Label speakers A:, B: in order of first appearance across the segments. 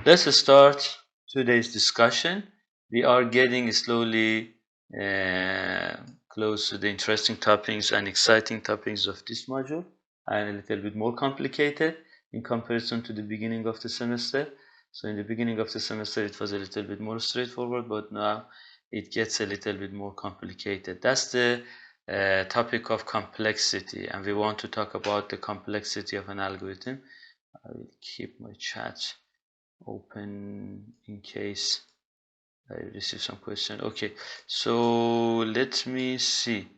A: Let's start today's discussion. We are getting slowly uh, close to the interesting topics and exciting topics of this module, and a little bit more complicated in comparison to the beginning of the semester. So in the beginning of the semester it was a little bit more straightforward, but now it gets a little bit more complicated. That's the topic of complexity, and we want to talk about the complexity of an algorithm. I will keep my chat open in case I receive some question. Okay, so let me see.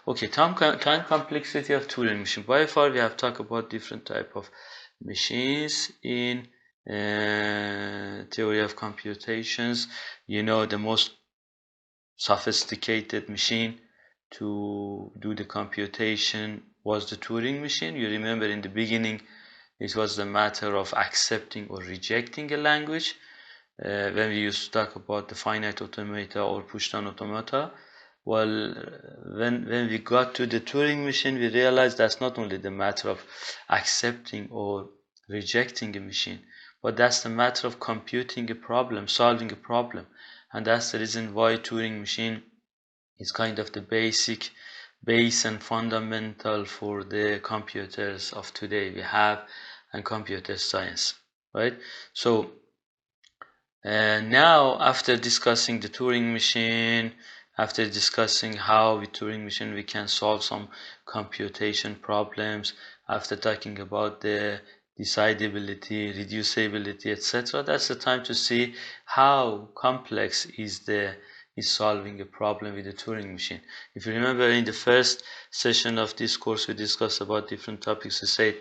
A: Okay, time complexity of Turing machine. By far, we have talked about different type of machines in theory of computations. You know, the most sophisticated machine to do the computation was the Turing machine. You remember in the beginning it was the matter of accepting or rejecting a language. When we used to talk about the finite automata or push-down automata, well, when we got to the Turing machine, we realized that's not only the matter of accepting or rejecting a machine, but that's the matter of computing a problem, solving a problem. And that's the reason why Turing machine is kind of the base and fundamental for the computers of today we have and computer science, right? So now after discussing the Turing machine, after discussing how with Turing machine we can solve some computation problems, after talking about the decidability, reducibility, etc., that's the time to see how complex is solving a problem with the Turing machine. If you remember in the first session of this course we discussed about different topics. We said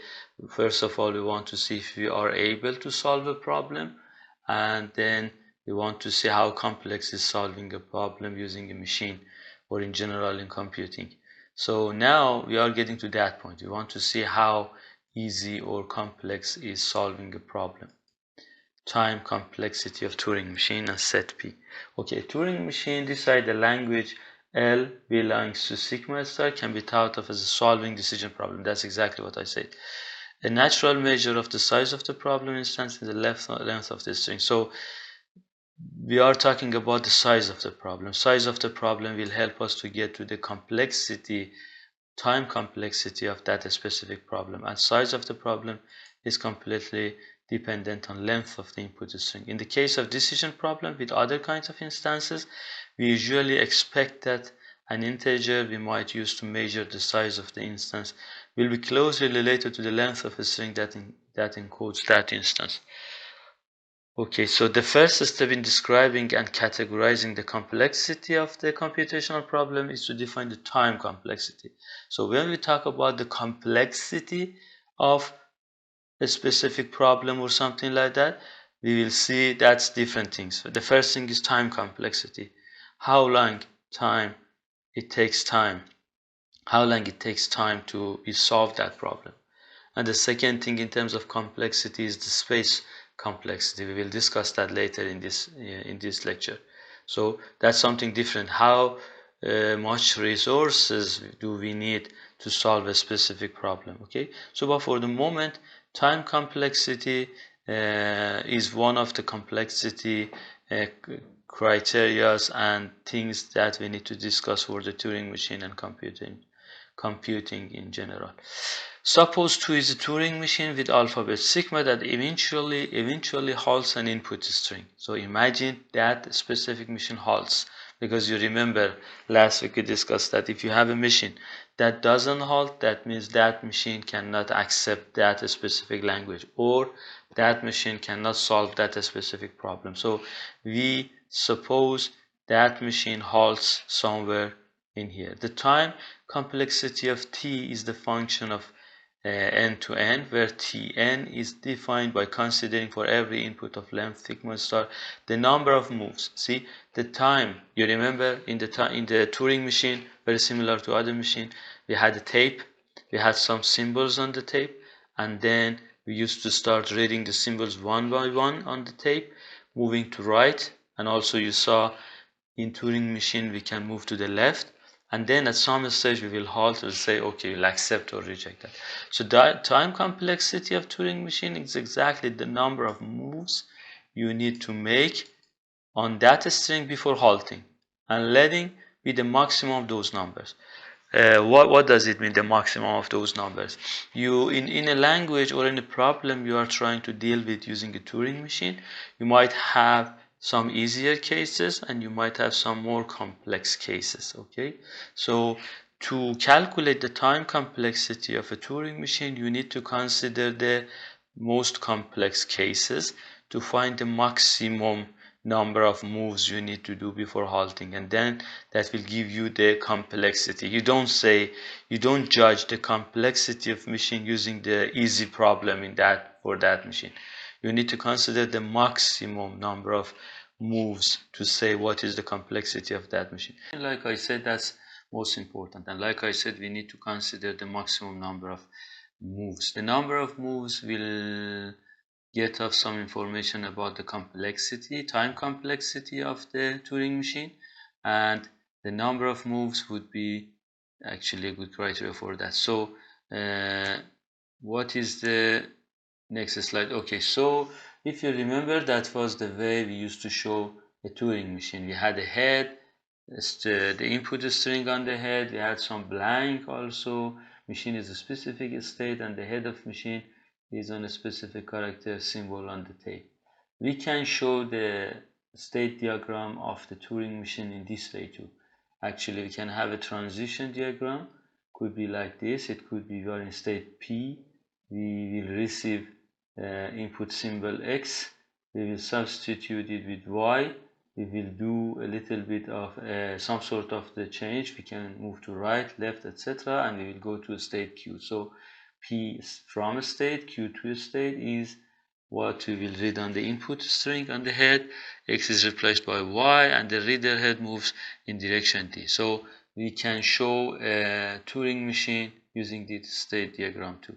A: first of all we want to see if we are able to solve a problem, and then we want to see how complex is solving a problem using a machine or in general in computing. So now we are getting to that point. We want to see how easy or complex is solving a problem. Time complexity of Turing machine and set P. Okay, Turing machine decide the language L belongs to sigma star can be thought of as a solving decision problem. That's exactly what I said. A natural measure of the size of the problem instance is the length of the string. So we are talking about the size of the problem. Size of the problem will help us to get to the complexity, time complexity of that specific problem. And size of the problem is completely dependent on length of the input string. In the case of decision problem with other kinds of instances, we usually expect that an integer we might use to measure the size of the instance will be closely related to the length of a string that encodes that instance. Okay, so the first step in describing and categorizing the complexity of the computational problem is to define the time complexity. So when we talk about the complexity of a specific problem or something like that, we will see that's different things. The first thing is time complexity. How long time it takes time. How long it takes time to solve that problem. And the second thing in terms of complexity is the space complexity. We will discuss that later in this lecture. So that's something different. How much resources do we need to solve a specific problem? Okay. So, but for the moment, time complexity is one of the complexity criteria and things that we need to discuss for the Turing machine and computing in general. Suppose 2 is a Turing machine with alphabet sigma that eventually halts an input string. So imagine that specific machine halts, because you remember last week we discussed that if you have a machine that doesn't halt, that means that machine cannot accept that specific language, or that machine cannot solve that specific problem. So we suppose that machine halts somewhere in here. The time complexity of t is the function of n to n, where Tn is defined by considering for every input of length sigma star the number of moves. See, the time, you remember in the Turing machine, very similar to other machine, we had a tape, we had some symbols on the tape, and then we used to start reading the symbols one by one on the tape, moving to right, and also you saw in Turing machine we can move to the left, and then at some stage we will halt and say, okay, we'll accept or reject that. So the time complexity of Turing machine is exactly the number of moves you need to make on that string before halting, and letting be the maximum of those numbers. What does it mean, the maximum of those numbers? You in a language or in a problem you are trying to deal with using a Turing machine, you might have some easier cases and you might have some more complex cases. Okay, so to calculate the time complexity of a Turing machine, you need to consider the most complex cases to find the maximum number of moves you need to do before halting, and then that will give you the complexity. You don't judge the complexity of machine using the easy problem in that for that machine. You need to consider the maximum number of moves to say what is the complexity of that machine. Like I said, that's most important, and like I said, we need to consider the maximum number of moves. The number of moves will get us some information about the complexity, time complexity of the Turing machine, and the number of moves would be actually a good criteria for that. So what is the next slide? Okay, so if you remember, that was the way we used to show a Turing machine. We had a head, the input string on the head, we had some blank also. Machine is a specific state and the head of machine is on a specific character symbol on the tape. We can show the state diagram of the Turing machine in this way too. Actually, we can have a transition diagram, could be like this. It could be we are in state P, we will receive input symbol X, we will substitute it with Y, we will do a little bit of some sort of the change. We can move to right, left, etc., and we will go to state Q. So P is from state, Q to state is what we will read on the input string on the head. X is replaced by Y, and the reader head moves in direction D. So we can show a Turing machine using this state diagram too.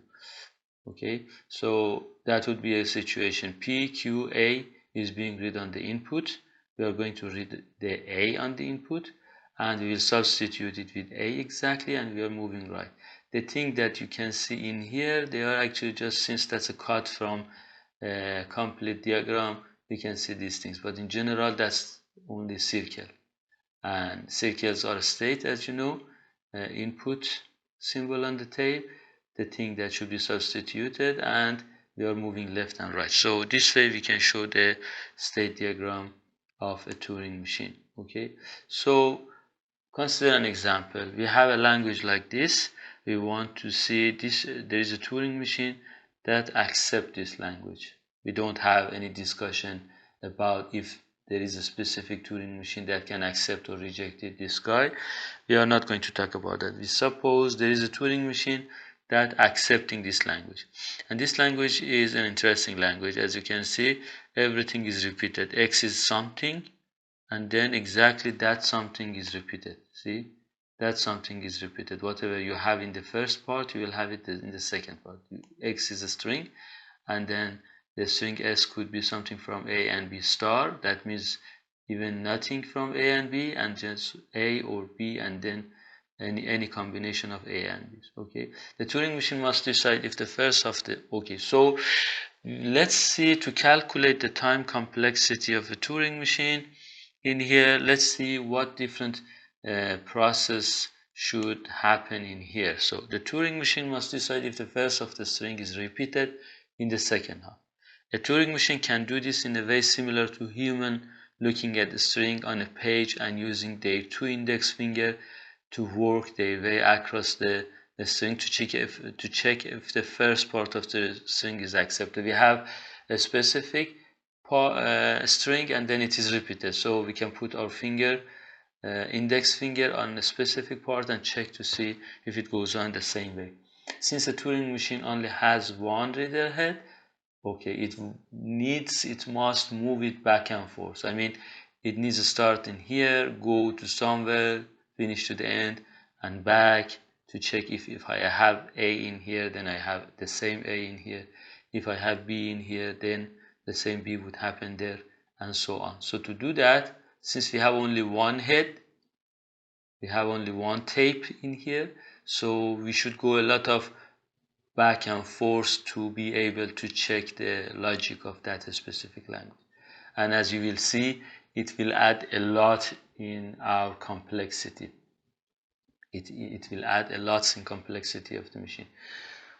A: Okay, so that would be a situation. P, Q, A is being read on the input. We are going to read the A on the input, and we will substitute it with A exactly, and we are moving right. The thing that you can see in here, they are actually just, since that's a cut from a complete diagram, we can see these things, but in general that's only circle, and circles are state, as you know, input symbol on the tape, the thing that should be substituted, and we are moving left and right. So this way we can show the state diagram of a Turing machine. Okay, so consider an example. We have a language like this. We want to see this. There is a Turing machine that accepts this language. We don't have any discussion about if there is a specific Turing machine that can accept or reject it, this guy. We are not going to talk about that. We suppose there is a Turing machine that accepting this language, and this language is an interesting language. As you can see, everything is repeated. X is something, and then exactly that something is repeated. See, that something is repeated. Whatever you have in the first part, you will have it in the second part. X is a string, and then the string S could be something from A and B star. That means even nothing from A and B, and just A or B, and then any combination of A and B. Okay, the Turing machine must decide if the first of the, okay, so let's see, to calculate the time complexity of a Turing machine. In here, let's see what different process should happen in here. So the Turing machine must decide if the first of the string is repeated in the second half. A Turing machine can do this in a way similar to human looking at the string on a page and using their two index finger to work their way across the string to check if the first part of the string is accepted. We have a specific string, and then it is repeated, so we can put our finger, index finger, on a specific part and check to see if it goes on the same way. Since a Turing machine only has one reader head, okay, it must move it back and forth. I mean, it needs to start in here, go to somewhere, finish to the end, and back to check if I have A in here, then I have the same A in here. If I have B in here, then the same B would happen there, and so on. So to do that, since we have only one head, We have only one tape in here, so we should go a lot of back and forth to be able to check the logic of that specific language. And as you will see, it will add a lot in our complexity. It will add a lot in complexity of the machine.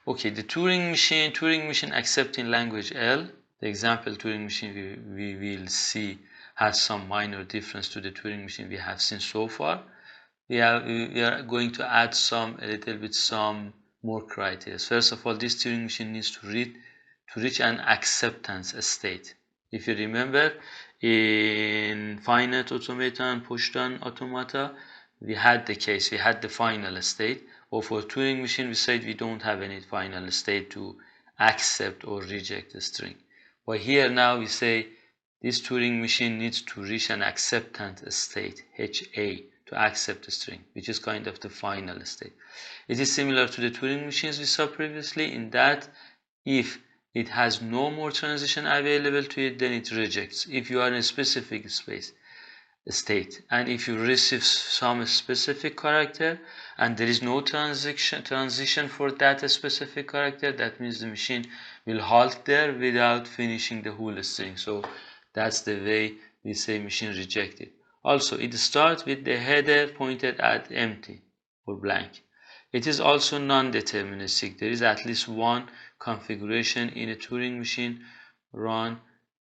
A: Okay, the Turing machine accepting language L. The example Turing machine we will see has some minor difference to the Turing machine we have seen so far. We are going to add some more criteria. First of all, this Turing machine needs to reach an acceptance state. If you remember, in finite automata and push-down automata, we had the final state. Or for Turing machine, we said we don't have any final state to accept or reject the string. But here now we say this Turing machine needs to reach an acceptance state, HA, to accept the string, which is kind of the final state. It is similar to the Turing machines we saw previously in that if it has no more transition available to it, then it rejects. If you are in a specific state, and if you receive some specific character and there is no transition for that specific character, that means the machine will halt there without finishing the whole string. So that's the way we say machine rejected. Also, it starts with the header pointed at empty or blank. It is also non-deterministic. There is at least one configuration in a Turing machine run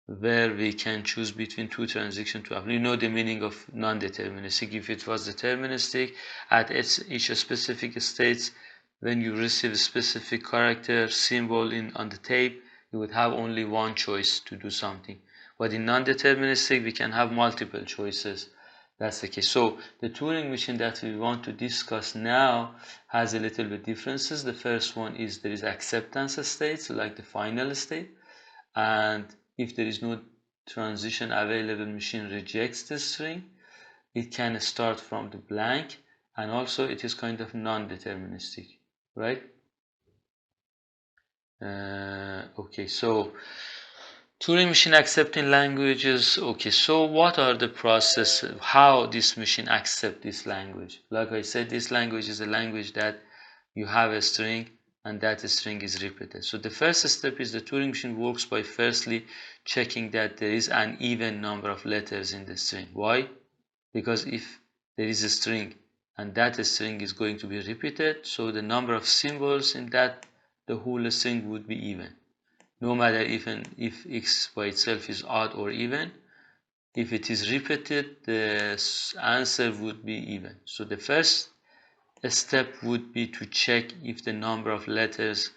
A: where we can choose between two transitions to apply. You know the meaning of non-deterministic. If it was deterministic, at each specific states, when you receive a specific character symbol on the tape, you would have only one choice to do something. But in non-deterministic, we can have multiple choices. That's the case. So the Turing machine that we want to discuss now has a little bit differences. The first one is there is acceptance states, like the final state, and if there is no transition available, machine rejects the string. It can start from the blank, and also it is kind of non-deterministic, right? Okay, so Turing machine accepting languages. Okay, so what are the process, how this machine accept this language? Like I said, this language is a language that you have a string and that string is repeated. So the first step is the Turing machine works by firstly checking that there is an even number of letters in the string. Why? Because if there is a string and that string is going to be repeated, so the number of symbols in that the whole string would be even. No matter even if x by itself is odd or even, if it is repeated, the answer would be even. So the first step would be to check if the number of letters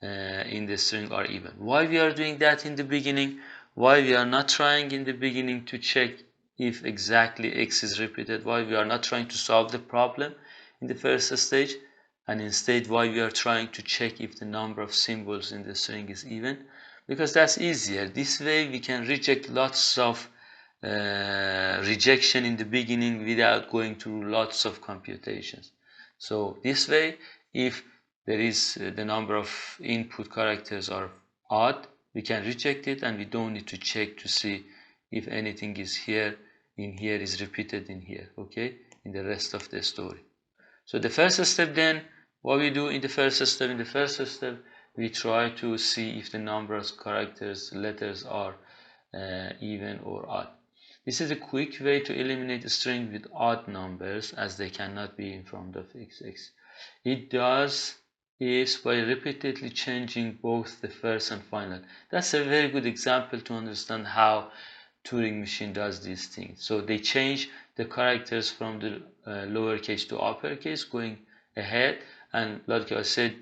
A: in the string are even. Why we are doing that in the beginning? Why we are not trying in the beginning to check if exactly x is repeated? Why we are not trying to solve the problem in the first stage? And instead, why we are trying to check if the number of symbols in the string is even? Because that's easier. This way we can reject lots of rejection in the beginning without going through lots of computations. So this way, if there is the number of input characters are odd, we can reject it and we don't need to check to see if anything is here in here is repeated in here, okay, in the rest of the story. So the first step then, what we do in the first step, we try to see if the number of characters, letters are even or odd. This is a quick way to eliminate a string with odd numbers as they cannot be in front of XX. It does is by repeatedly changing both the first and final. That's a very good example to understand how Turing machine does these things. So they change the characters from the lowercase to uppercase going ahead, and like I said,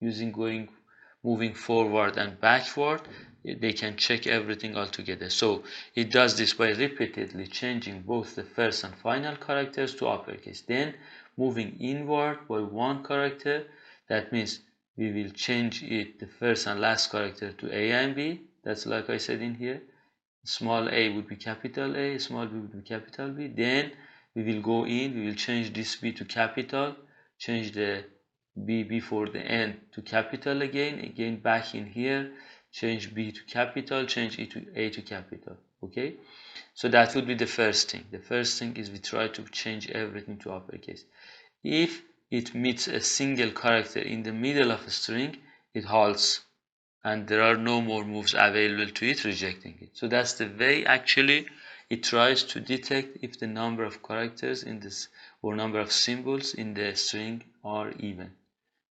A: moving forward and backward, they can check everything all together. So it does this by repeatedly changing both the first and final characters to uppercase. Then moving inward by one character, that means we will change it, the first and last character, to A and B. That's like I said in here. Small a would be capital A, small b would be capital B. Then we will go in, we will change this B to capital, change the B before the N to capital again back in here, change B to capital, change A to capital. Okay, so that would be the first thing. The first thing is we try to change everything to uppercase. If it meets a single character in the middle of a string, it halts and there are no more moves available to it, rejecting it. So that's the way actually it tries to detect if the number of characters in this or number of symbols in the string are even.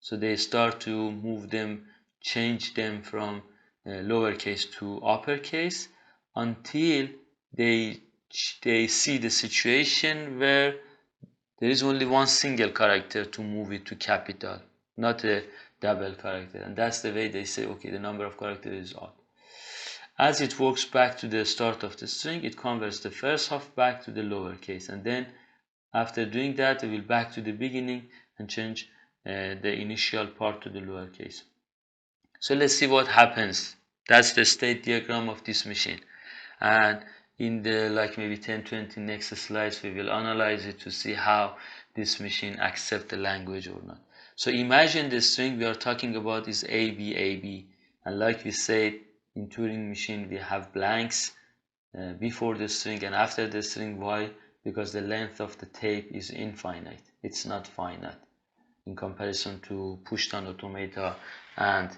A: So they start to move them, change them from lowercase to uppercase until they see the situation where there is only one single character to move it to capital, not a double character. And that's the way they say, okay, the number of characters is odd. As it works back to the start of the string, it converts the first half back to the lowercase. And then after doing that, it will back to the beginning and change the initial part to the lowercase. So let's see what happens. That's the state diagram of this machine. And in the like maybe 10-20 next slides, we will analyze it to see how this machine accepts the language or not. So imagine the string we are talking about is AB, AB. And like we said, in Turing machine, we have blanks before the string and after the string. Why? Because the length of the tape is infinite. It's not finite in comparison to push-down automata and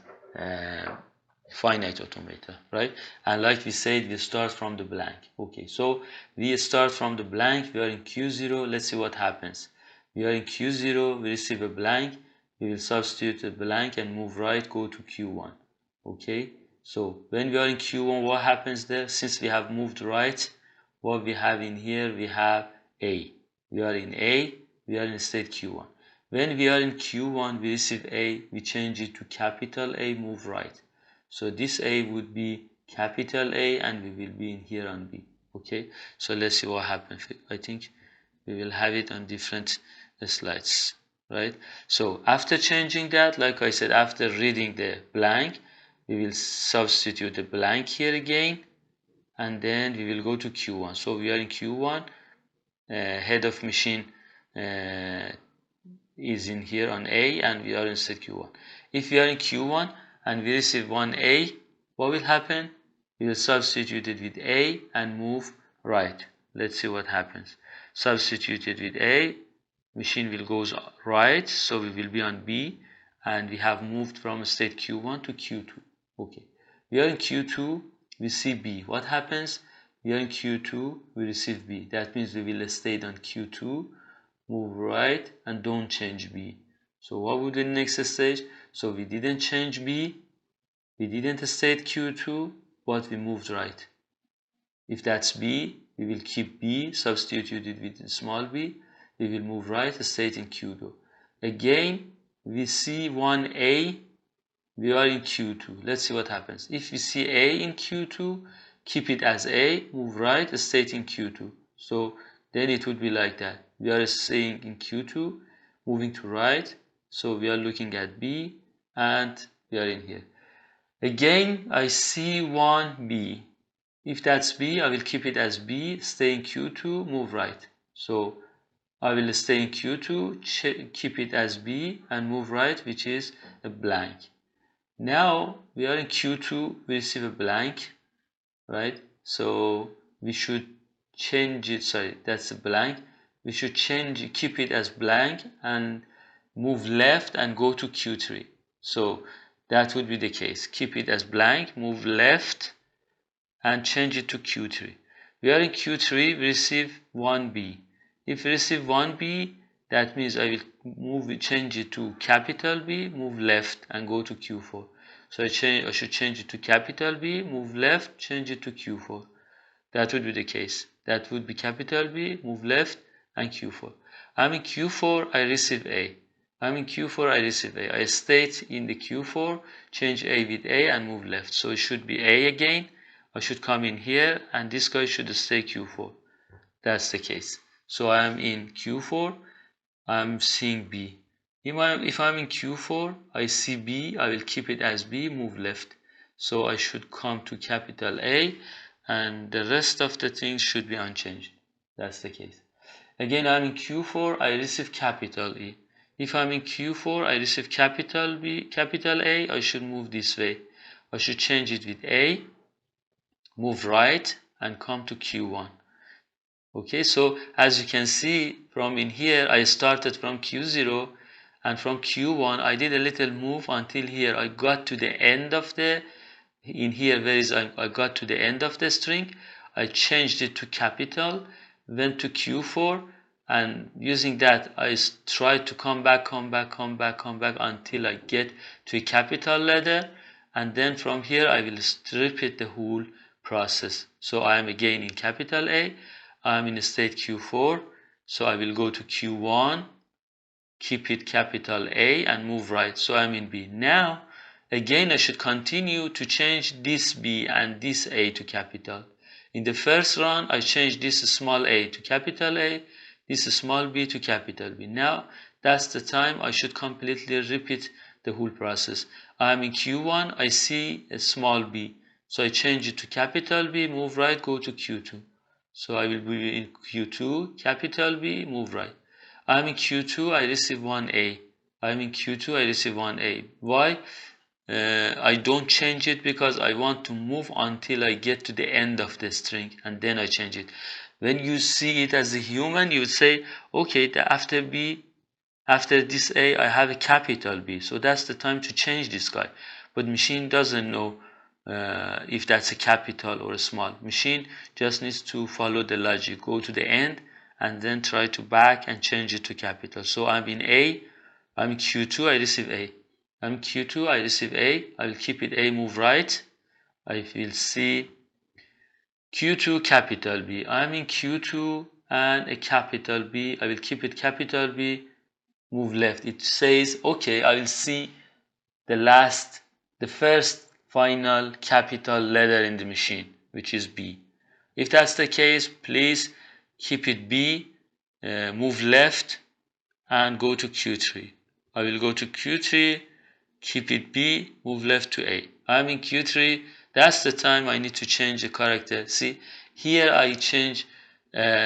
A: finite automata, right? And like we said, we start from the blank. Okay, so we start from the blank. We are in Q0. Let's see what happens. We are in Q0. We receive a blank. We will substitute a blank and move right, go to Q1. Okay, so when we are in Q1, what happens there? Since we have moved right, what we have in here, we have A. We are in A. We are in state Q1. When we are in Q1, we receive A, we change it to capital A, move right. So this A would be capital A and we will be in here on B. Okay, so let's see what happens. I think we will have it on different slides, right? So after changing that, like I said, after reading the blank, we will substitute the blank here again and then we will go to Q1. So we are in Q1, head of machine is in here on A and we are in state Q1. If we are in Q1 and we receive one A, what will happen? We will substitute it with A and move right. Let's see what happens. Substitute it with A, machine will go right, so we will be on B and we have moved from state Q1 to Q2. Okay, we are in Q2, we see B. What happens? We are in Q2, we receive B. That means we will stay on Q2, move right and don't change B. So what would be the next stage? So we didn't change B, we didn't state Q2, but we moved right. If that's B, we will keep B, substitute it with small b, we will move right, state in Q2. Again, we see one A, we are in Q2. Let's see what happens. If we see A in Q2, keep it as A, move right, state in Q2. So then it would be like that. We are staying in Q2, moving to right. So we are looking at B and we are in here. Again, I see one B. If that's B, I will keep it as B, stay in Q2, move right. So I will stay in Q2, keep it as B and move right, which is a blank. Now we are in Q2, we receive a blank, right? So we should change it, sorry, that's a blank. We should keep it as blank and move left and go to Q3. So that would be the case. Keep it as blank, move left and change it to Q3. We are in Q3, we receive 1B. If we receive 1B, that means I will change it to capital B, move left and go to Q4. So I should change it to capital B, move left, change it to Q4. That would be the case. That would be capital B, move left, and Q4. I'm in Q4, I receive A. I'm in Q4, I receive A. I state in the Q4, change A with A and move left. So it should be A again. I should come in here and this guy should stay Q4. That's the case. So I'm in Q4, I'm seeing B. If I'm in Q4, I see B, I will keep it as B, move left. So I should come to capital A and the rest of the things should be unchanged. That's the case. Again, I'm in Q4, I receive capital E. If I'm in Q4, I receive capital B, capital A, I should move this way. I should change it with A, move right and come to Q1. Okay, so as you can see from in here, I started from Q0, and from Q1 I did a little move until here. I got to the end of the, in here where is I got to the end of the string. I changed it to capital, went to Q4, and using that I tried to come back until I get to a capital letter, and then from here I will repeat the whole process. So I am again in capital A, I am in state Q4, so I will go to Q1, keep it capital A and move right, so I'm in B. Now again I should continue to change this B and this A to capital. In the first run I changed this small a to capital A, this small b to capital B. Now that's the time I should completely repeat the whole process. I'm in Q1, I see a small b, so I change it to capital B, move right, go to Q2. So I will be in Q2, capital B, move right. I'm in Q2, I receive 1A. I'm in Q2, I receive 1A. Why? I don't change it because I want to move until I get to the end of the string, and then I change it. When you see it as a human, you would say, okay, after B, after this A, I have a capital B. So that's the time to change this guy. But machine doesn't know if that's a capital or a small. Machine just needs to follow the logic, go to the end, and then try to back and change it to capital. So I'm in A, I'm in Q2, I receive A. I'm Q2, I receive A, I will keep it A, move right. I will see Q2 capital B. I'm in Q2 and a capital B. I will keep it capital B, move left. It says, okay, I will see the first final capital letter in the machine, which is B. If that's the case, please keep it B, move left, and go to Q3. I will go to Q3, keep it B, move left to A. I'm in Q3. That's the time I need to change the character. See, here I change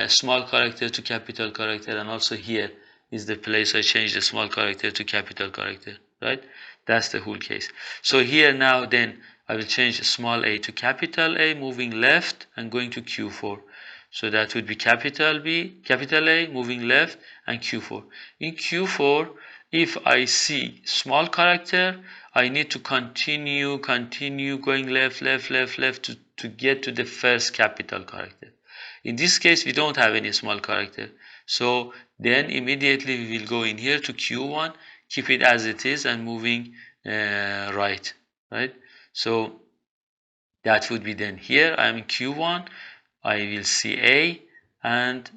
A: small character to capital character, and also here is the place I change the small character to capital character, right? That's the whole case. So here now then I will change small a to capital A, moving left and going to Q4. So that would be capital B, capital A, moving left, and Q4. In Q4, if I see small character, I need to continue going left to get to the first capital character. In this case, we don't have any small character. So then immediately we will go in here to Q1, keep it as it is, and moving right. So that would be then here. I'm in Q1. I will see A, and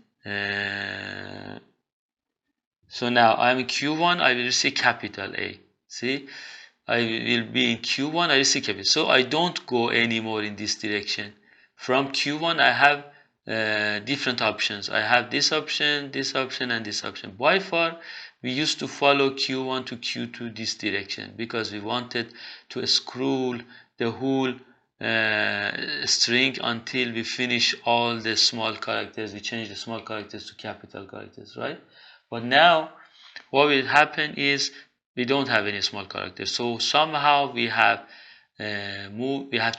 A: so now I'm in Q1, I will see capital A. See, I will be in Q1, I will see capital. So I don't go anymore in this direction. From Q1, I have different options. I have this option, and this option. By far, we used to follow Q1 to Q2 this direction because we wanted to scroll the whole string until we finish all the small characters. We change the small characters to capital characters, right? But now what will happen is we don't have any small characters. So somehow we have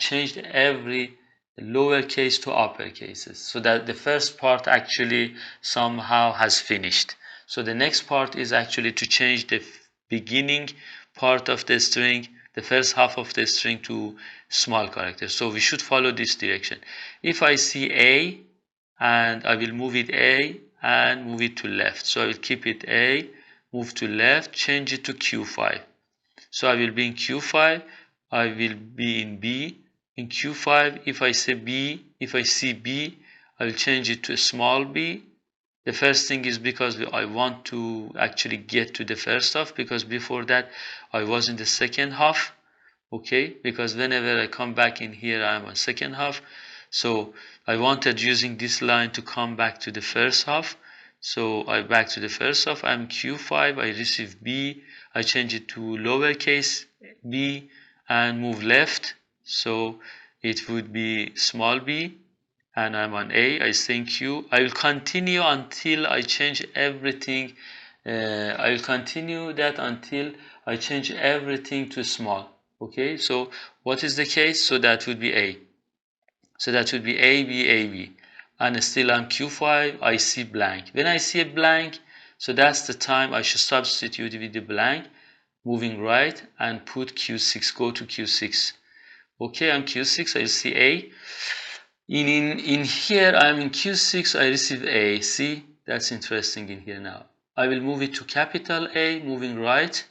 A: changed every lowercase to upper cases, so that the first part actually somehow has finished. So the next part is actually to change the beginning part of the string, the first half of the string, to small characters. So we should follow this direction. If I see A, and I will move it A and move it to left. So I will keep it A, move to left, change it to Q5. So I will be in Q5, I will be in B. In Q5, if I see B, I will change it to a small b. The first thing is because I want to actually get to the first half, because before that I was in the second half. Okay, because whenever I come back in here, I'm on second half. So I wanted using this line to come back to the first half. So I back to the first half. I'm Q5, I receive B, I change it to lowercase b and move left. So it would be small b, and I'm on A, I stay in Q. I will continue until I change everything. I will continue that until I change everything to small. Okay, so what is the case? So that would be A. So that would be A, B, A, B. And still I'm Q5, I see blank. When I see a blank, so that's the time I should substitute with the blank, moving right, and put Q6, go to Q6. Okay, I'm Q6, I see A. In here, I'm in Q6, I receive A. See, that's interesting in here now. I will move it to capital A, moving right.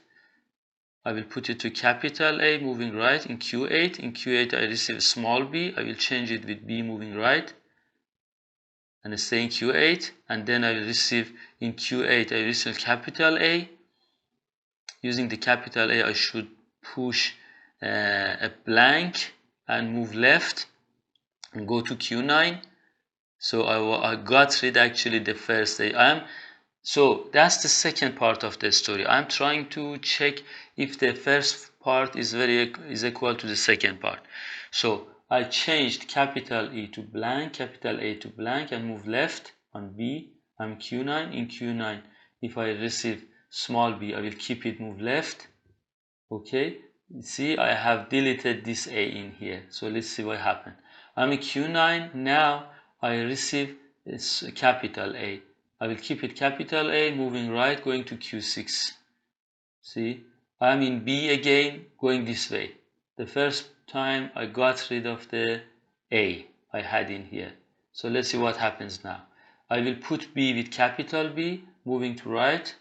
A: I will put it to capital A, moving right in Q8. In Q8, I receive small b. I will change it with b moving right and stay in Q8. And then I will receive in Q8, I receive capital A. Using the capital A, I should push a blank and move left and go to Q9. So I got rid actually the first A. So that's the second part of the story. I'm trying to check if the first part is equal to the second part. So I changed capital E to blank, capital A to blank, and move left on B. I'm Q9. In Q9, if I receive small b, I will keep it move left. Okay, see, I have deleted this A in here. So let's see what happened. I'm in Q9. Now I receive this capital A. I will keep it capital A, moving right, going to Q6. See, I'm in B again, going this way. The first time I got rid of the A I had in here. So let's see what happens now. I will put B with capital B, moving to right.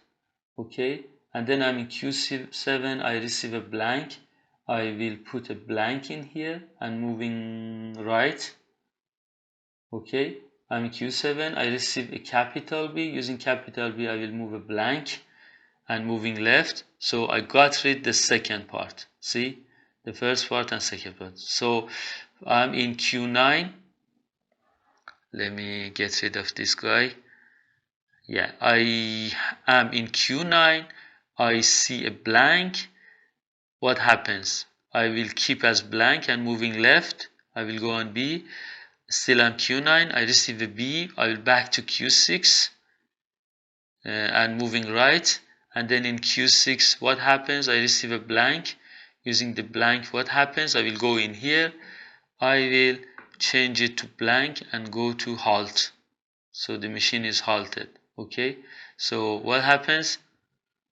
A: Okay, and then I'm in Q7, I receive a blank. I will put a blank in here and moving right. Okay, I'm in Q7, I receive a capital B. Using capital B, I will move a blank and moving left. So I got rid the second part. See, the first part and second part. So I'm in Q9. Let me get rid of this guy. Yeah, I am in Q9. I see a blank. What happens? I will keep as blank and moving left. I will go on B. Still on Q9. I receive a B. I will back to Q6 and moving right. And then in Q6, what happens? I receive a blank. Using the blank, what happens? I will go in here. I will change it to blank and go to halt. So the machine is halted. Okay. So what happens?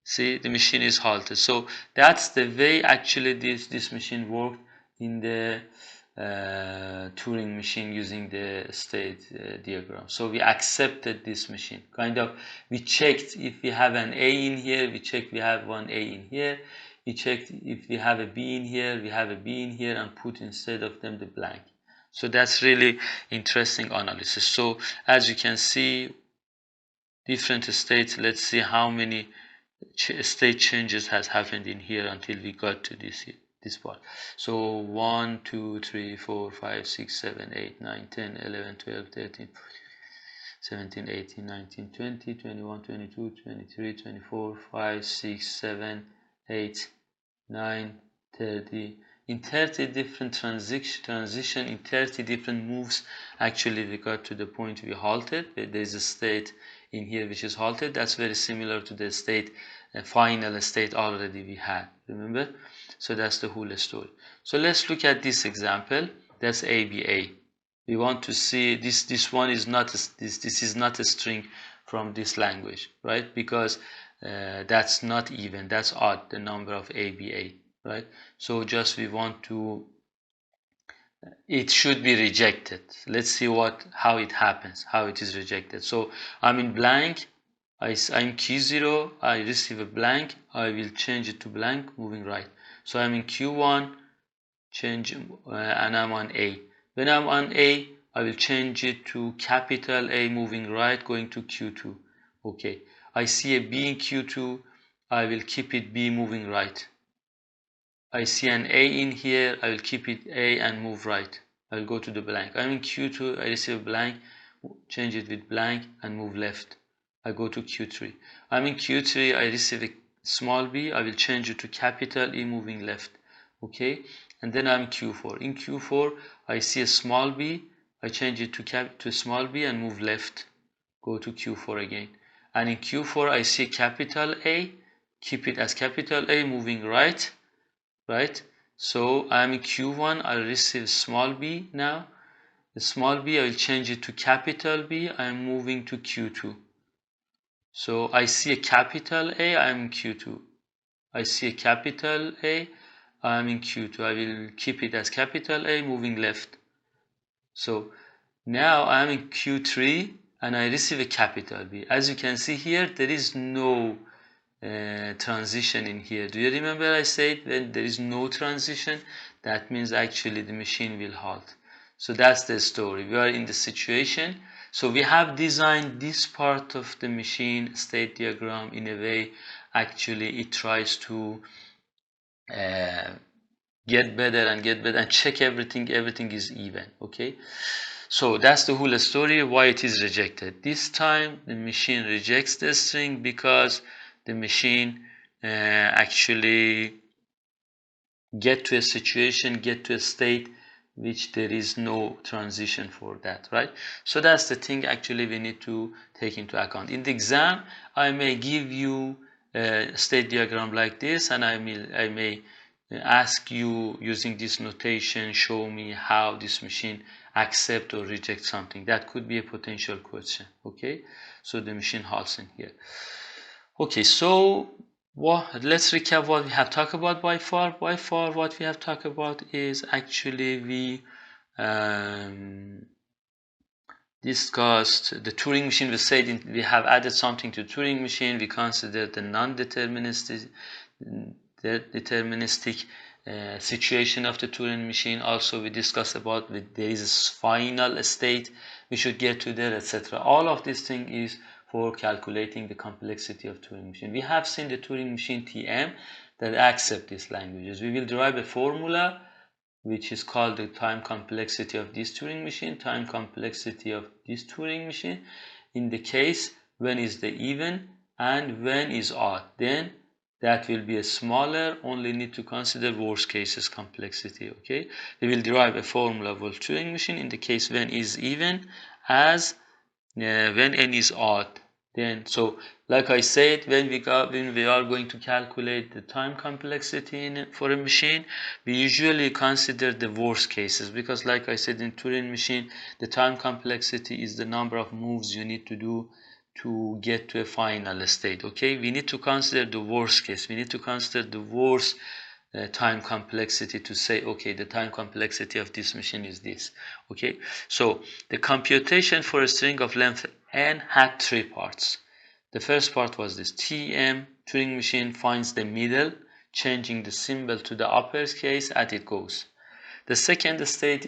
A: See, the machine is halted. So that's the way actually this machine worked in the Turing machine using the state diagram. So we accepted this machine. We checked if we have an A in here, we checked we have one A in here. We checked if we have a B in here, we have a B in here, and put instead of them the blank. So that's really interesting analysis. So as you can see, different states. Let's see how many state changes has happened in here until we got to this part. So 1 2 3 4 5 6 7 8 9 10 11 12 13 17 18 19 20 21 22 23 24 5 6 7 8 9 30. In 30 different transition in 30 different moves, actually we got to the point we halted. There's a state in here which is halted. That's very similar to the state final state already we had, remember? So that's the whole story. So let's look at this example. That's ABA. We want to see this one is not this is not a string from this language, right? Because that's not even, that's odd, the number of ABA, right? So just we want to, it should be rejected. Let's see how it happens, how it is rejected. So I'm in blank, I'm Q0, I receive a blank, I will change it to blank, moving right. So I'm in Q1, change, and I'm on A. When I'm on A, I will change it to capital A, moving right, going to Q2. Okay, I see a B in Q2, I will keep it B, moving right. I see an A in here, I will keep it A and move right. I will go to the blank. I'm in Q2, I receive a blank, change it with blank and move left. I go to Q3. I'm in Q3, I receive a small b, I will change it to capital E, moving left. Okay, and then I'm Q4. In Q4, I see a small b, I change it to small b and move left. Go to Q4 again. And in Q4, I see capital A, keep it as capital A, moving right. Right, so I'm in Q1, I receive small b now. small b, I will change it to capital B. I am moving to Q2. So I see a capital A, I am in Q2. I see a capital A, I am in Q2. I will keep it as capital A, moving left. So now I am in Q3 and I receive a capital B. As you can see here, there is no transition in here. Do you remember I said when there is no transition, that means actually the machine will halt. So that's the story. We are in the situation. So we have designed this part of the machine state diagram in a way actually it tries to get better and check everything is even. Okay, so that's the whole story why it is rejected. This time the machine rejects the string because the machine actually get to a situation, get to a state which there is no transition for that, right? So that's the thing actually we need to take into account. In the exam, I may give you a state diagram like this, and I may ask you using this notation, show me how this machine accept or reject something. That could be a potential question. Okay, so the machine halts in here. Okay, so let's recap what we have talked about by far. By far, what we have talked about is actually we discussed the Turing machine. We said we have added something to Turing machine. We considered the non-deterministic situation of the Turing machine. Also, we discussed about there is a final state we should get to there, etc. All of this thing is for calculating the complexity of Turing machine. We have seen the Turing machine TM that accept these languages. We will derive a formula which is called the time complexity of this Turing machine, time complexity of this Turing machine in the case when is the even and when is odd. Then that will be a smaller, only need to consider worst cases complexity. Okay, we will derive a formula for Turing machine in the case when is even as when n is odd. Then so like I said, when we are going to calculate the time complexity for a machine, we usually consider the worst cases, because like I said in Turing machine, the time complexity is the number of moves you need to do to get to a final state. Okay, we need to consider the worst case. We need to consider the worst time complexity to say, okay, the time complexity of this machine is this. Okay, so the computation for a string of length n had three parts. The first part was this: TM, Turing machine finds the middle, changing the symbol to the uppercase as it goes. The second step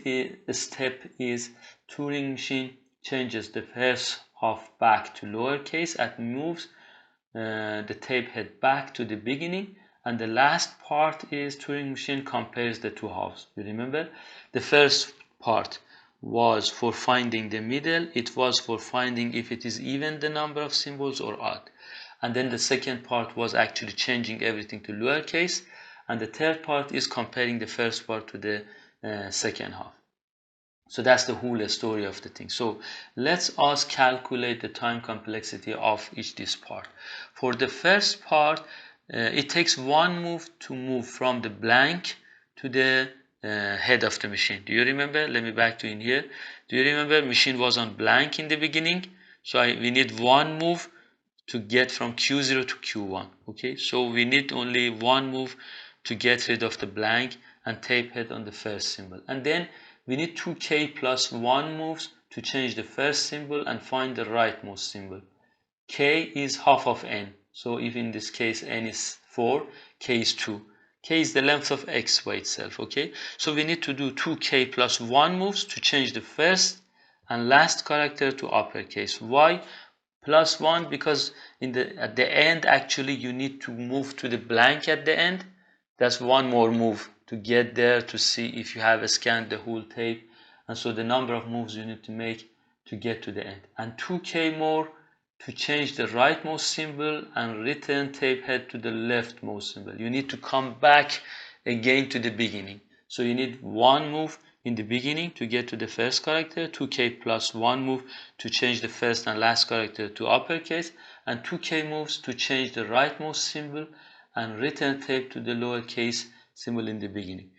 A: is Turing machine changes the first half back to lowercase and moves the tape head back to the beginning. And the last part is Turing machine compares the two halves. You remember? The first part was for finding the middle. It was for finding if it is even the number of symbols or odd. And then the second part was actually changing everything to lowercase. And the third part is comparing the first part to the second half. So that's the whole story of the thing. So let's us calculate the time complexity of each this part. For the first part, it takes one move to move from the blank to the head of the machine. Do you remember? Let me back to in here. Do you remember machine was on blank in the beginning? So we need one move to get from Q0 to Q1. Okay, so we need only one move to get rid of the blank and tape head on the first symbol. And then we need 2k plus 1 moves to change the first symbol and find the rightmost symbol. K is half of n. So if in this case n is 4, k is 2. K is the length of x by itself. Okay, so we need to do 2k plus 1 moves to change the first and last character to uppercase. Why plus 1? Because at the end actually you need to move to the blank at the end. That's one more move to get there to see if you have scanned the whole tape, and so the number of moves you need to make to get to the end, and 2k more to change the rightmost symbol and return tape head to the leftmost symbol. You need to come back again to the beginning. So you need one move in the beginning to get to the first character, 2k plus one move to change the first and last character to uppercase, and 2k moves to change the rightmost symbol and return tape to the lowercase symbol in the beginning.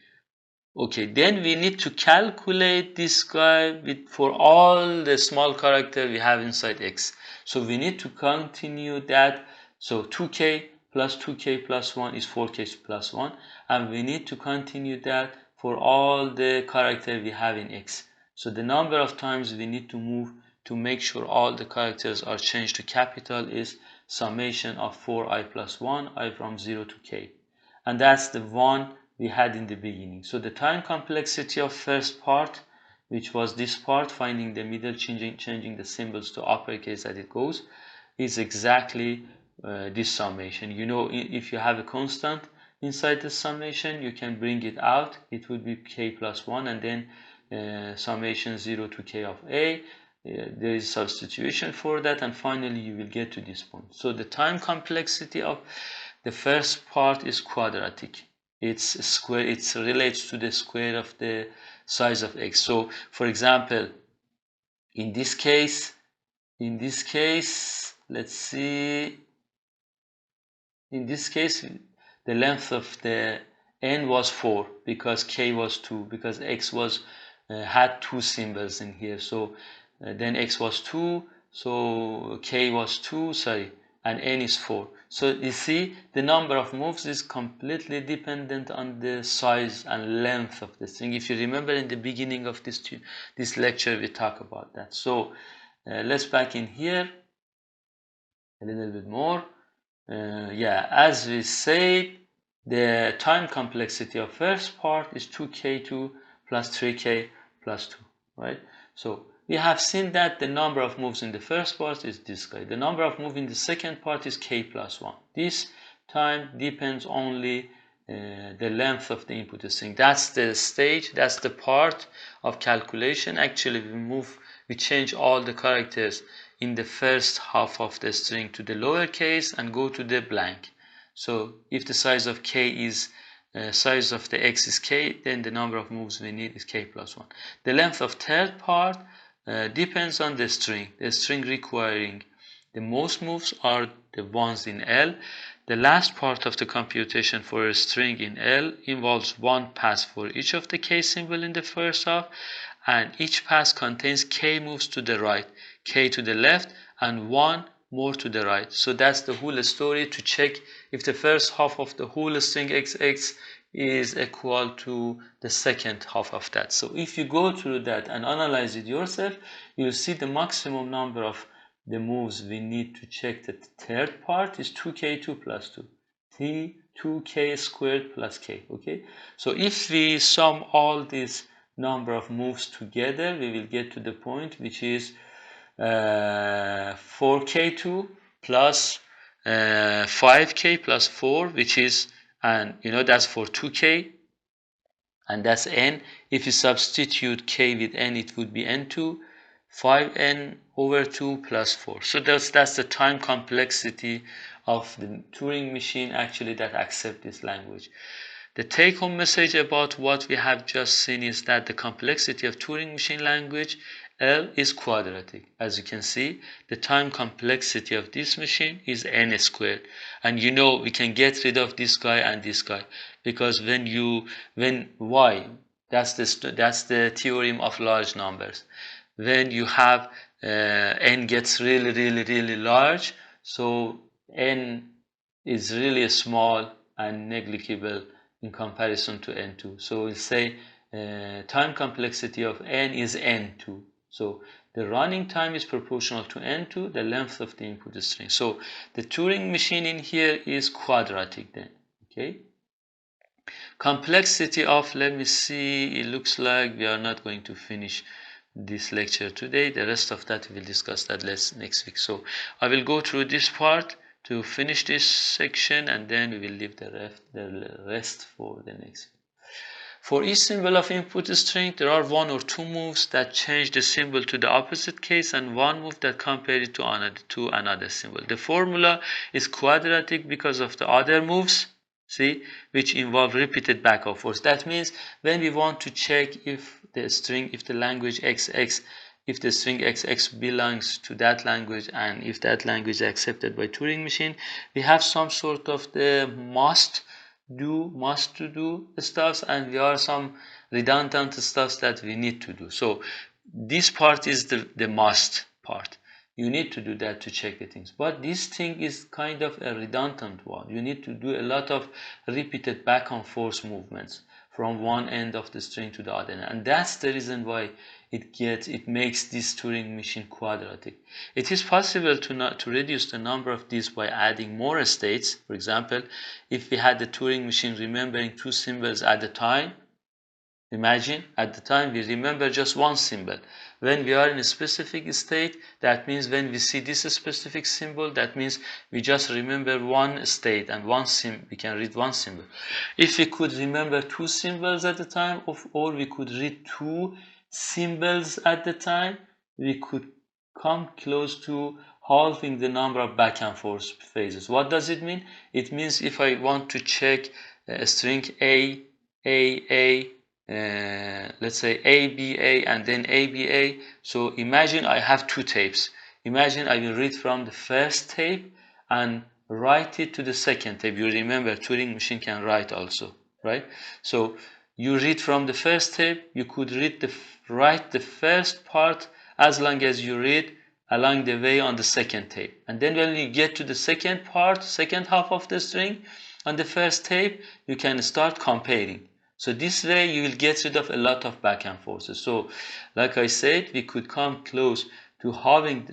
A: Okay, then we need to calculate this guy for all the small character we have inside x. So we need to continue that. So 2k plus 2k plus 1 is 4k plus 1, and we need to continue that for all the character we have in x. So the number of times we need to move to make sure all the characters are changed to capital is summation of 4i plus 1, I from 0 to k. And that's the one we had in the beginning. So the time complexity of first part, which was this part, finding the middle, changing the symbols to uppercase as it goes, is exactly this summation. You know, if you have a constant inside the summation, you can bring it out. It would be k plus 1, and then summation 0 to k of a. There is substitution for that, and finally you will get to this point. So the time complexity of the first part is quadratic. It's square. It relates to the square of the size of x. So, for example, in this case, let's see. In this case, the length of the n was 4 because k was 2, because x was had two symbols in here. So then x was 2, so k was 2, sorry, and n is 4. So you see, the number of moves is completely dependent on the size and length of the string. If you remember, in the beginning of this lecture, we talked about that. So let's back in here a little bit more. Yeah, as we said, the time complexity of first part is 2k2 plus 3k plus 2, right? So we have seen that the number of moves in the first part is this guy. The number of moves in the second part is k plus 1. This time depends only the length of the input string. That's the stage, that's the part of calculation. Actually, we change all the characters in the first half of the string to the lowercase and go to the blank. So if the size of k is size of the x is k, then the number of moves we need is k plus 1. The length of third part depends on the string. The string requiring the most moves are the ones in L. The last part of the computation for a string in L involves one pass for each of the k symbol in the first half, and each pass contains k moves to the right, k to the left, and one more to the right. So that's the whole story, to check if the first half of the whole string xx is equal to the second half of that. So if you go through that and analyze it yourself, you'll see the maximum number of the moves we need to check the third part is 2k2 plus 2, 2k squared plus k. Okay, so if we sum all these number of moves together, we will get to the point which is 4k2 plus 5k plus 4, which is, and you know, that's for 2k, and that's n. If you substitute k with n, it would be n2, 5n over 2 plus 4. So that's the time complexity of the Turing machine actually that accept this language. The take-home message about what we have just seen is that the complexity of Turing machine language L is quadratic. As you can see, the time complexity of this machine is n squared. And you know, we can get rid of this guy and this guy, because why? That's the theorem of large numbers. When you have n gets really large, so n is really small and negligible in comparison to n2. So we'll say time complexity of n is n2. So the running time is proportional to n2, the length of the input string. So the Turing machine in here is quadratic then. Okay. Complexity of, let me see, it looks like we are not going to finish this lecture today. The rest of that we will discuss that next week. So I will go through this part to finish this section, and then we will leave the rest for the next week. For each symbol of input string, there are one or two moves that change the symbol to the opposite case, and one move that compare it to another symbol. The formula is quadratic because of the other moves, see, which involve repeated back and forth. That means when we want to check if the string, if the language XX, if the string XX belongs to that language, and if that language is accepted by Turing machine, we have some sort of the must must to do stuffs, and there are some redundant stuffs that we need to do. So this part is the must part. You need to do that to check the things. But this thing is kind of a redundant one. You need to do a lot of repeated back and forth movements from one end of the string to the other. And that's the reason why it makes this Turing machine quadratic. It is possible to reduce the number of these by adding more states. For example, if we had the Turing machine remembering two symbols at a time, imagine at the time we remember just one symbol. When we are in a specific state, that means when we see this specific symbol, that means we just remember one state and we can read one symbol. If we could remember two symbols at a time, or we could read two symbols at the time, we could come close to halving the number of back and forth phases. What does it mean? It means if I want to check a string A, let's say ABA and then ABA. So imagine I have two tapes. Imagine I will read from the first tape and write it to the second tape. You remember Turing machine can write also, right? So you read from the first tape, you could write the first part as long as you read along the way on the second tape. And then when you get to the second part, second half of the string on the first tape, you can start comparing. So this way you will get rid of a lot of back and forth. So like I said, we could come close to halving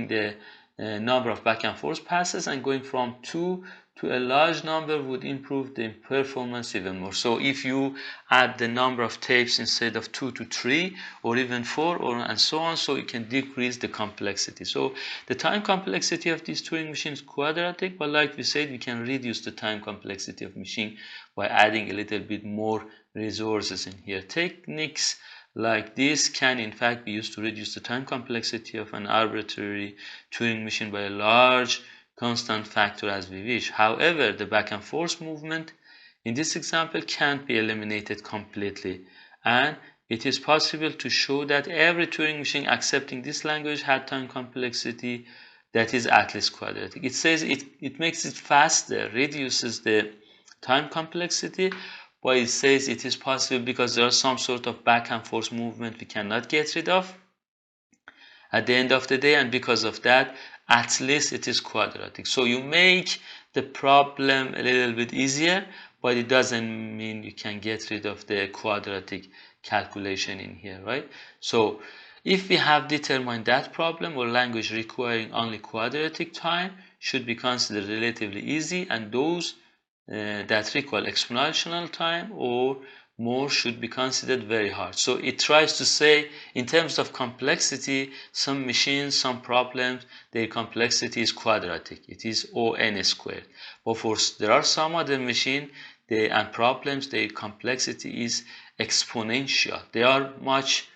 A: the number of back and forth passes, and going from 2 to a large number would improve the performance even more. So if you add the number of tapes instead of 2 to 3 or even 4 and so on, so you can decrease the complexity. So the time complexity of this Turing machine is quadratic, but like we said, we can reduce the time complexity of machine by adding a little bit more resources in here. Techniques like this can in fact be used to reduce the time complexity of an arbitrary Turing machine by a large constant factor as we wish. However, the back and forth movement in this example can't be eliminated completely, and it is possible to show that every Turing machine accepting this language had time complexity that is at least quadratic. It says it makes it faster, reduces the time complexity, but it says it is possible because there are some sort of back and forth movement we cannot get rid of at the end of the day, and because of that, at least it is quadratic. So you make the problem a little bit easier, but it doesn't mean you can get rid of the quadratic calculation in here, right? So if we have determined that problem, or language requiring only quadratic time should be considered relatively easy, and those that require exponential time or more should be considered very hard. So it tries to say, in terms of complexity, some machines, some problems, their complexity is quadratic. It is O(n) squared. But there are some other machines and problems, their complexity is exponential. They are much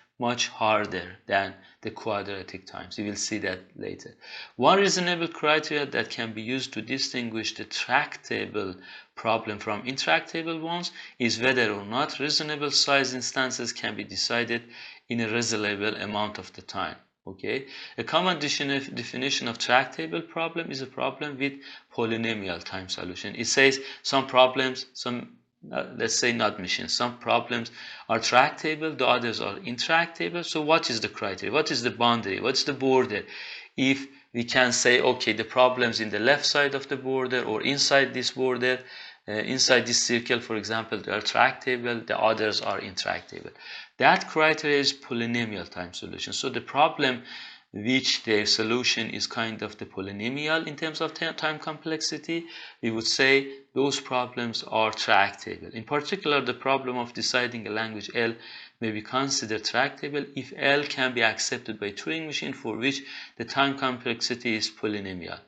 A: harder than the quadratic times. You will see that later. One reasonable criteria that can be used to distinguish the tractable problem from intractable ones is whether or not reasonable size instances can be decided in a reasonable amount of the time. Okay, a common definition of tractable problem is a problem with polynomial time solution. It says some problems, let's say not machines, some problems are tractable, the others are intractable. So what is the criteria? What is the boundary? What's the border? If we can say, okay, the problems in the left side of the border or inside this border, inside this circle, for example, they are tractable, the others are intractable. That criteria is polynomial time solution. So the problem which their solution is kind of the polynomial in terms of time complexity, we would say those problems are tractable. In particular, the problem of deciding a language L may be considered tractable if L can be accepted by Turing machine for which the time complexity is polynomial.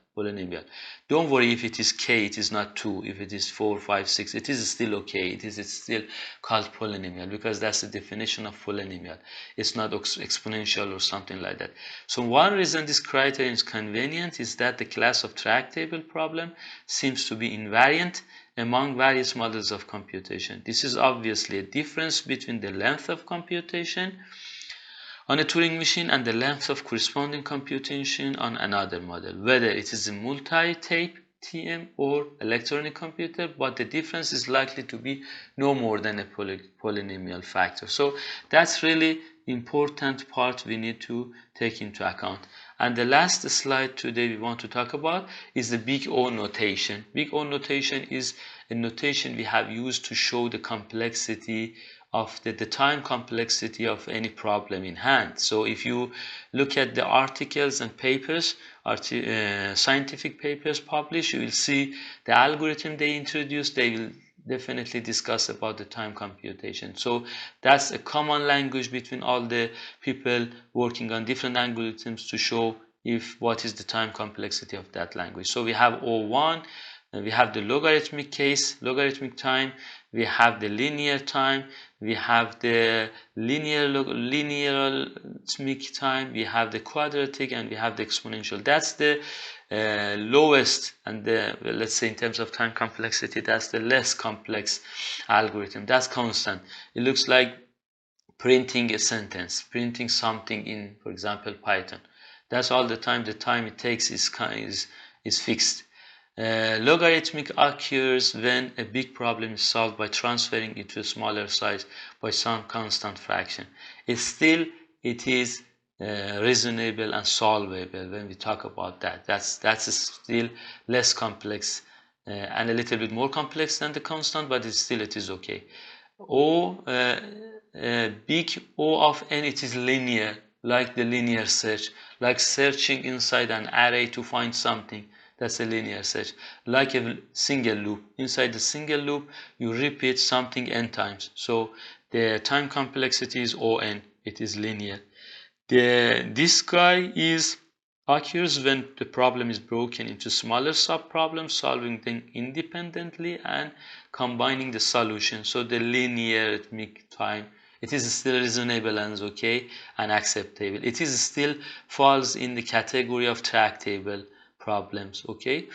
A: Don't worry if it is k, it is not 2. If it is 4, 5, 6, it is still okay. It is still called polynomial because that's the definition of polynomial. It's not exponential or something like that. So one reason this criterion is convenient is that the class of tractable problem seems to be invariant among various models of computation. This is obviously a difference between the length of computation on a Turing machine and the length of corresponding computation on another model, whether it is a multi-tape TM or electronic computer, but the difference is likely to be no more than a polynomial factor. So that's really important part we need to take into account. And the last slide today we want to talk about is the big O notation. Big O notation is a notation we have used to show the complexity of the time complexity of any problem in hand. So if you look at the articles and papers, scientific papers published, you will see the algorithm they introduced. They will definitely discuss about the time computation. So that's a common language between all the people working on different algorithms to show what is the time complexity of that language. So we have O1, and we have the logarithmic case, logarithmic time, we have the linear time, we have the linearistic time, we have the quadratic, and we have the exponential. That's the lowest, and let's say in terms of time complexity, that's the less complex algorithm. That's constant. It looks like printing a sentence, printing something in, for example, Python. That's all the time it takes is fixed. Logarithmic occurs when a big problem is solved by transferring it to a smaller size by some constant fraction. It is reasonable and solvable when we talk about that. That's still less complex and a little bit more complex than the constant, but it is okay. Big O of n, it is linear, like the linear search, like searching inside an array to find something. That's a linear search. Like a single loop. Inside the single loop, you repeat something n times. So the time complexity is O(n). It is linear. This guy occurs when the problem is broken into smaller sub-problems, solving them independently and combining the solution. So the linear time, it is still reasonable and okay and acceptable. It is still falls in the category of tractable problems, okay?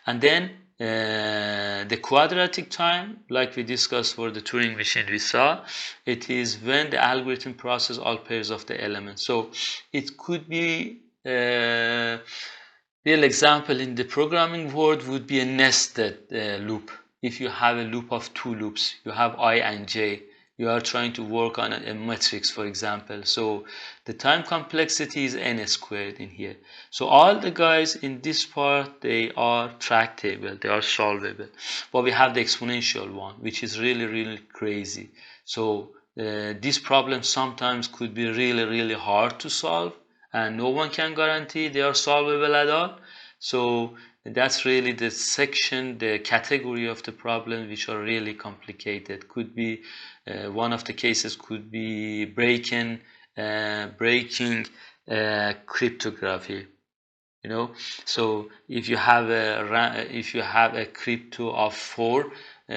A: And then the quadratic time, like we discussed for the Turing machine, we saw it is when the algorithm processes all pairs of the elements. So it could be real example in the programming world would be a nested loop. If you have a loop of two loops, you have I and j, you are trying to work on a matrix, for example. So the time complexity is n squared in here. So all the guys in this part, they are tractable, they are solvable. But we have the exponential one, which is really crazy. So this problem sometimes could be really hard to solve, and no one can guarantee they are solvable at all. So that's really the section, the category of the problem which are really complicated. Could be one of the cases could be breaking cryptography. You know, so if you have a crypto of 4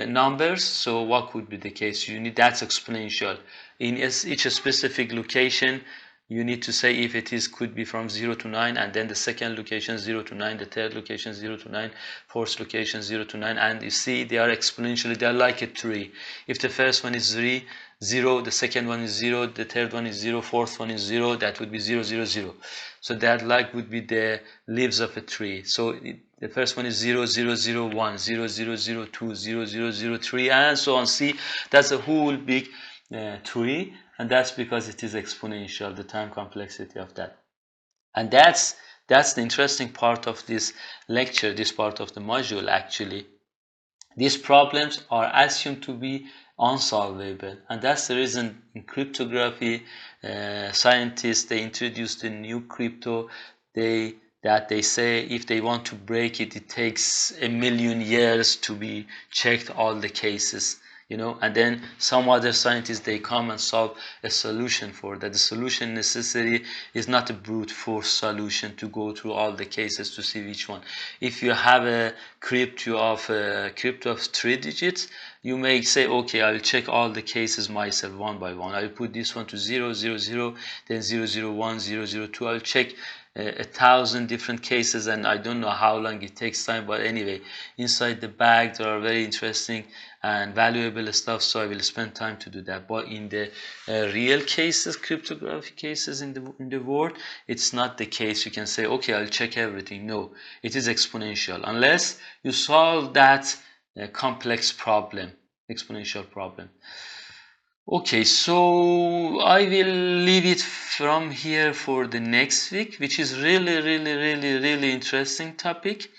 A: numbers, so what could be the case? You need, that's exponential. In each specific location, you need to say if it could be from 0 to 9, and then the second location 0 to 9, the third location 0 to 9, fourth location 0 to 9, and you see they are exponentially, they are like a tree. If the first one is 0, the second one is 0, the third one is 0, fourth one is 0, that would be 0, 0, 0. So that would be the leaves of a tree. So the first one is 0, 0, 0, 1, 0, 0, 0, 2, 0, 0, 0, 3, and so on. See, that's a whole big tree, and that's because it is exponential, the time complexity of that. And that's the interesting part of this lecture, this part of the module actually. These problems are assumed to be unsolvable, and that's the reason in cryptography scientists, they introduced a new crypto that they say if they want to break it, it takes 1,000,000 years to be checked all the cases, you know, and then some other scientists, they come and solve a solution for that. The solution necessary is not a brute force solution to go through all the cases to see which one. If you have a crypto of 3 digits, you may say, okay, I will check all the cases myself one by one. I will put this one to 0, 0, 0, then 0, 0, 1, 0, 0, 2. I'll check 1,000 different cases, and I don't know how long it takes time, but anyway, inside the bag there are very interesting and valuable stuff, so I will spend time to do that. But in the real cases, cryptographic cases in the world, it's not the case. You can say, okay, I'll check everything. No, it is exponential unless you solve that complex problem, exponential problem. Okay, so I will leave it from here for the next week, which is really interesting topic.